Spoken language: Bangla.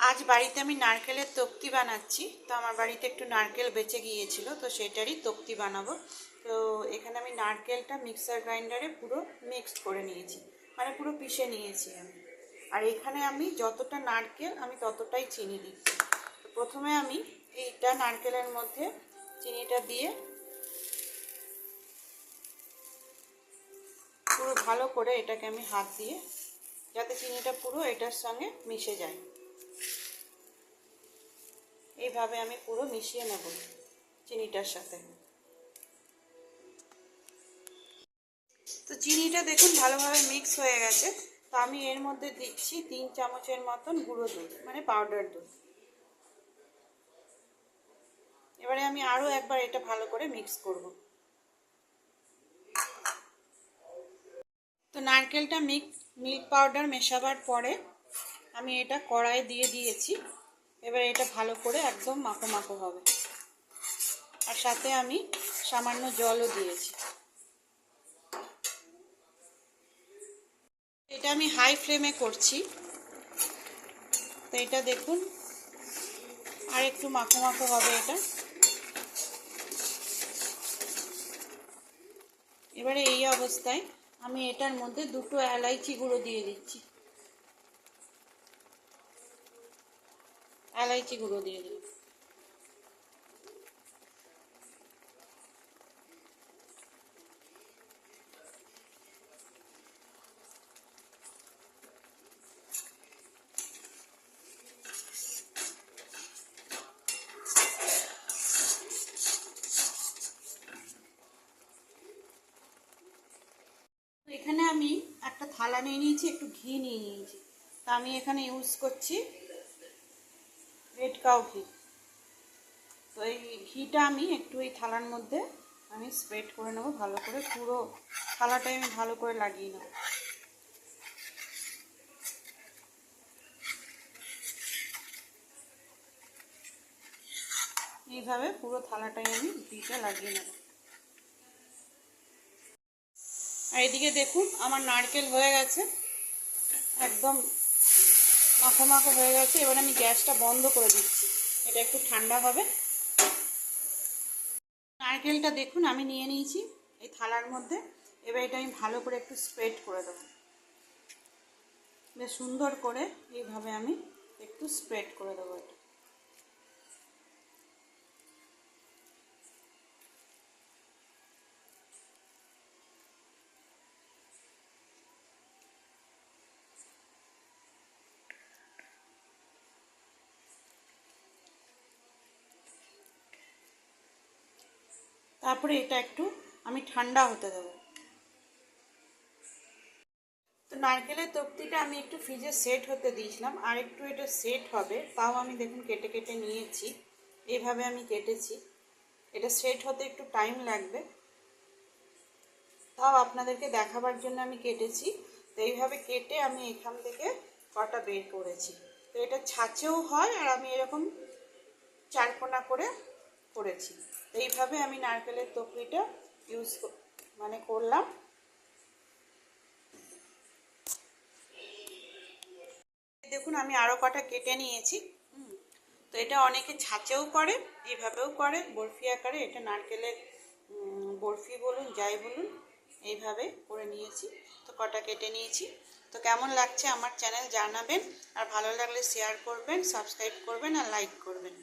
আজ বাড়িতে আমি নারকেলের তক্তি বানাচ্ছি। তো আমার বাড়িতে একটু নারকেল বেঁচে গিয়েছিল, তো সেটারই তক্তি বানাবো। তো এখানে আমি নারকেলটা মিক্সার গ্রাইন্ডারে পুরো মিক্সড করে নিয়েছি, মানে পুরো পিষে নিয়েছি আমি। আর এখানে আমি যতটা নারকেল আমি ততটাই চিনি দিচ্ছি। তো প্রথমে আমি এইটা নারকেলের মধ্যে চিনিটা দিয়ে পুরো ভালো করে এটাকে আমি হাত দিয়ে, যাতে চিনিটা পুরো এটার সঙ্গে মিশে যায়, এইভাবে আমি পুরো মিশিয়ে নেব চিনিটার সাথে। তো চিনিটা দেখুন ভালোভাবে মিক্স হয়ে গেছে। তো আমি এর মধ্যে দিচ্ছি 3 চামচের মতন গুঁড়ো দুধ, মানে পাউডার দুধ। এবারে আমি আরও একবার এটা ভালো করে মিক্স করব। তো নারকেলটা মিল্ক পাউডার মেশাবার পরে আমি এটা কড়াইয়ে দিয়ে দিয়েছি। এবার এটা ভালো করে একদম মাখো মাখো হবে, আর সাথে আমি সামান্য জলও দিয়েছি। এটা আমি হাই ফ্লেমে করছি। তো এটা দেখুন আর একটু মাখো মাখো হবে এটা। এবারে এই অবস্থায় আমি এটার মধ্যে 2টো এলাইচি গুঁড়ো দিয়ে দিচ্ছি। এলাইচি গুঁড়ো দিয়ে দিই। এখানে আমি একটা থালা নিয়ে নিয়েছি, একটু ঘি নিয়ে নিয়েছি। তা আমি এখানে ইউজ করছি রেড কাউ ঘি। তো এই ঘিটা আমি একটু এই থালার মধ্যে আমি স্প্রেড করে নেবো ভালো করে, পুরো থালাটাই আমি ভালো করে লাগিয়ে নেব। এইভাবে পুরো থালাটাই আমি ঘিটা লাগিয়ে নেব। আর এদিকে দেখুন আমার নারকেল হয়ে গেছে, একদম মাখো মাখো হয়ে গেছে। এবার আমি গ্যাসটা বন্ধ করে দিচ্ছি, এটা একটু ঠান্ডা হবে। নারকেলটা দেখুন আমি নিয়ে নিয়েছি এই থালার মধ্যে। এবার এটা আমি ভালো করে একটু স্প্রেড করে দেবো, বেশ সুন্দর করে এইভাবে আমি একটু স্প্রেড করে দেবো এটা। তারপরে এটা একটু আমি ঠান্ডা হতে দেবো। তো নারকেলের তক্তিটা আমি একটু ফ্রিজে সেট হতে দিয়েছিলাম, আর একটু এটা সেট হবে। তাও আমি দেখুন কেটে কেটে নিয়েছি, এইভাবে আমি কেটেছি। এটা সেট হতে একটু টাইম লাগবে, তাও আপনাদেরকে দেখাবার জন্য আমি কেটেছি। তো এইভাবে কেটে আমি এখান থেকে কটা বের করেছি। তো এটা ছাঁচেও হয়, আর আমি এরকম চারকোনা করে করেছি। তো এইভাবে আমি নারকেলের তকলিটা মানে করলাম। দেখুন আমি আরও কটা কেটে নিয়েছি। তো এটা অনেকে ছাঁচেও করে, এইভাবেও করে বরফি আকারে। এটা নারকেলের বরফি বলুন যাই বলুন, এইভাবে করে নিয়েছি। তো কটা কেটে নিয়েছি। তো কেমন লাগছে আমার চ্যানেল জানাবেন, আর ভালো লাগলে শেয়ার করবেন, সাবস্ক্রাইব করবেন আর লাইক করবেন।